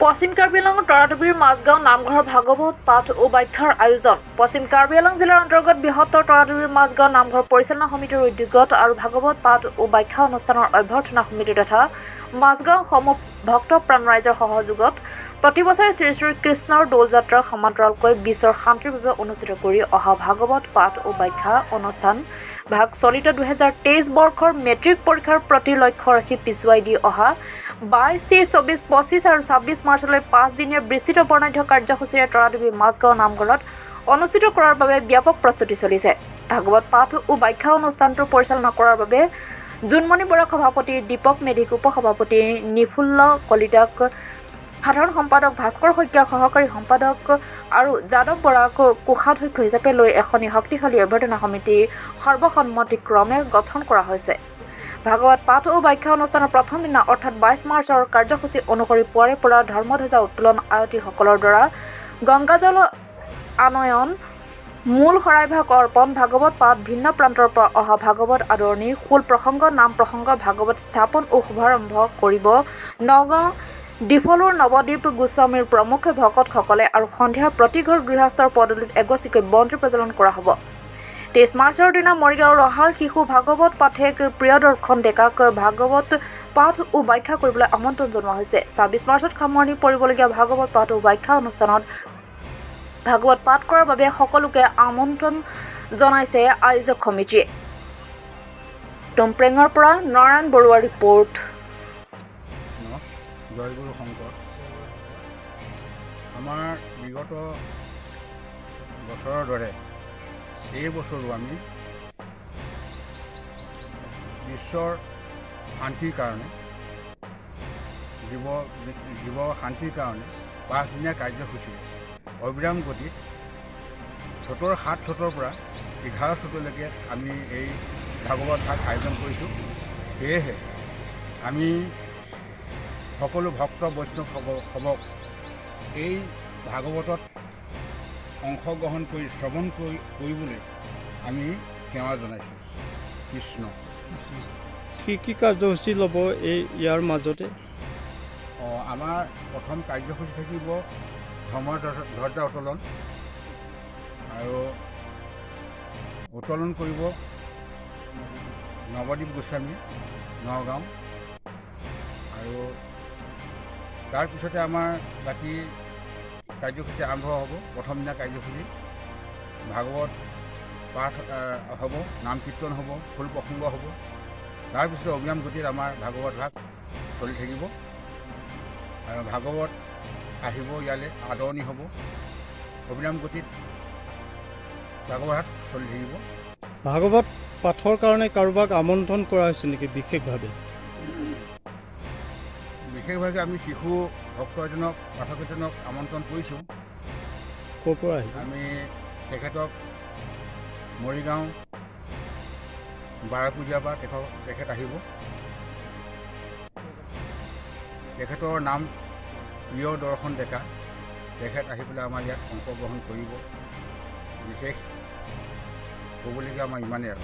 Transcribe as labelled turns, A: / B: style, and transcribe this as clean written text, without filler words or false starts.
A: পশ্চিম কাৰ্বি আংলঙৰ তৰাতবীৰ মাজগাঁও নামঘৰৰ ভাগৱত পাঠ ও ব্যাখ্যাৰ আয়োজন। পশ্চিম কাৰ্বি আংলং জিলাৰ অন্তৰ্গত বৃহত্তৰ তৰাতবীৰ মাজগাঁও নামঘৰ পৰিচালনা সমিতিৰ উদ্যোগত আৰু ভাগৱত পাঠ ও ব্যাখ্যা অনুষ্ঠানৰ অভ্যৰ্থনা সমিতি তথা মাজগাঁও সমূহ ভক্তপ্ৰাণ ৰাইজৰ সহযোগত প্ৰতিবছৰে শ্ৰী শ্ৰী কৃষ্ণৰ দৌলযাত্ৰাৰ সমান্তৰালকৈ বিশ্বৰ শান্তিৰ বাবে অনুষ্ঠিত কৰি অহা ভাগৱত পাঠ ও ব্যাখ্যা অনুষ্ঠান ভাগ চলিত 2023 বৰ্ষৰ মেট্ৰিক পৰীক্ষাৰ প্ৰতি লক্ষ্য ৰাখি পিছুৱাই দি অহা 22, 23, 24, 25 আৰু 26 মাৰ্চলৈ 5 দিনীয়া বিস্তৃত বৰ্ণাঢ্য কাৰ্যসূচীৰে তৰাতবী মাজগাঁও নামঘৰত অনুষ্ঠিত কৰাৰ বাবে ব্যাপক প্ৰস্তুতি চলিছে। ভাগৱত পাঠ ও ব্যাখ্যা অনুষ্ঠানটো পৰিচালনা কৰাৰ বাবে জোনমণি বৰা সভাপতি, দীপক মেধিক উপসভাপতি, নিফুল্ল কলিতাক সাধাৰণ সম্পাদক, ভাস্কৰ শইকীয়া সহকাৰী সম্পাদক আৰু যাদৱ বৰাক কোষাধ্যক্ষ হিচাপে লৈ এখনি শক্তিশালী অভ্যৰ্থনা সমিতি সৰ্বসন্মতিক্ৰমে গঠন কৰা হৈছে। ভাগৱত পাঠ ও ব্যাখ্যা অনুষ্ঠানৰ প্ৰথম দিনা অৰ্থাৎ 22 মাৰ্চৰ কাৰ্যসূচী অনুসৰি পুৱাৰে পৰা ধৰ্মধ্বজা উত্তোলন, আয়তীসকলৰ দ্বাৰা গংগাজল আনয়ন, মূল শৰাইভাগ অৰ্পণ, ভাগৱত পাঠ, ভিন্ন প্ৰান্তৰ পৰা অহা ভাগৱত আদৰণি, খোল প্ৰসংগ, নাম প্ৰসংগ, ভাগৱত স্থাপন ও শুভাৰম্ভ কৰিব নগাঁও ডিফলুৰ নৱদ্বীপ গোস্বামীৰ প্ৰমুখ ভকতসকলে আৰু সন্ধিয়া প্ৰতিঘৰ গৃহস্থৰ পদূলিত এগছিকৈ বন্তি প্ৰজ্বলন কৰা হ'ব। 23 মাৰ্চৰ দিনা মৰিগাঁৱৰ ৰহাৰ শিশু ভাগৱত পাঠেক প্ৰিয়দৰ্শন ডেকাক ভাগৱত পাঠ ও ব্যাখ্যা কৰিবলৈ আমন্ত্ৰণ জনোৱা হৈছে। 26 মাৰ্চত সামৰণি পৰিবলগীয়া ভাগৱত পাঠ ও ব্যাখ্যা অনুষ্ঠানত ভাগৱত পাঠ কৰাৰ বাবে সকলোকে আমন্ত্ৰণ জনাইছে আয়োজক সমিতিয়ে। টমপ্ৰেঙৰ পৰা নাৰায়ণ বৰুৱাৰ ৰিপৰ্ট।
B: জয়গুৰু শংকৰ। আমাৰ বিগত বছৰৰ দৰে এই বছৰো আমি বিশ্বৰ শান্তিৰ কাৰণে জীৱ শান্তিৰ কাৰণে 5 দিনীয়া কাৰ্যসূচী অবিৰাম গতিত 7 পৰা 11 আমি এই ভাগৱত ভাগ আয়োজন কৰিছোঁ। সেয়েহে আমি সকলো ভক্ত বৈষ্ণৱসকলক এই ভাগৱতত অংশগ্ৰহণ কৰি শ্ৰৱণ কৰিবলৈ আমি সেৱা জনাইছোঁ। কৃষ্ণ।
C: কি কাৰ্যসূচী ল'ব ইয়াৰ মাজতে?
B: আমাৰ প্ৰথম কাৰ্যসূচী থাকিব ধৰ্মধ্বজা উত্তোলন, আৰু উত্তোলন কৰিব নৱদ্বীপ গোস্বামী নগাঁও, আৰু তাৰপিছতে আমাৰ বাকী কাৰ্যসূচী আৰম্ভ হ'ব। প্ৰথম দিনা কাৰ্যসূচী ভাগৱত পাঠ হ'ব, নাম কীৰ্তন হ'ব, খোল প্ৰসংগ হ'ব। তাৰপিছতে অবিৰাম গতিত আমাৰ ভাগৱত ভাগ চলি থাকিব, আৰু ভাগৱত আহিব ইয়ালৈ, আদৰণি হ'ব, অবিৰাম গতিত ভাগৱত ভাগ চলি থাকিব।
C: ভাগৱত পাঠৰ কাৰণে কাৰোবাক আমন্ত্ৰণ কৰা হৈছে নেকি বিশেষভাৱে?
B: বিশেষভাৱে আমি শিশু ভক্ত এজনক, পাঠক এজনক আমন্ত্ৰণ কৰিছোঁ।
C: ক'ৰ পৰা আহিব?
B: আমি তেখেতক মৰিগাঁও বাৰাপূজীয়াৰ পৰা তেখেত আহিব। তেখেতৰ নাম প্ৰিয়দৰ্শন ডেকা। তেখেত আহি পেলাই আমাৰ ইয়াত অংশগ্ৰহণ কৰিব। বিশেষ ক'বলগীয়া আমাৰ ইমানেই আৰু।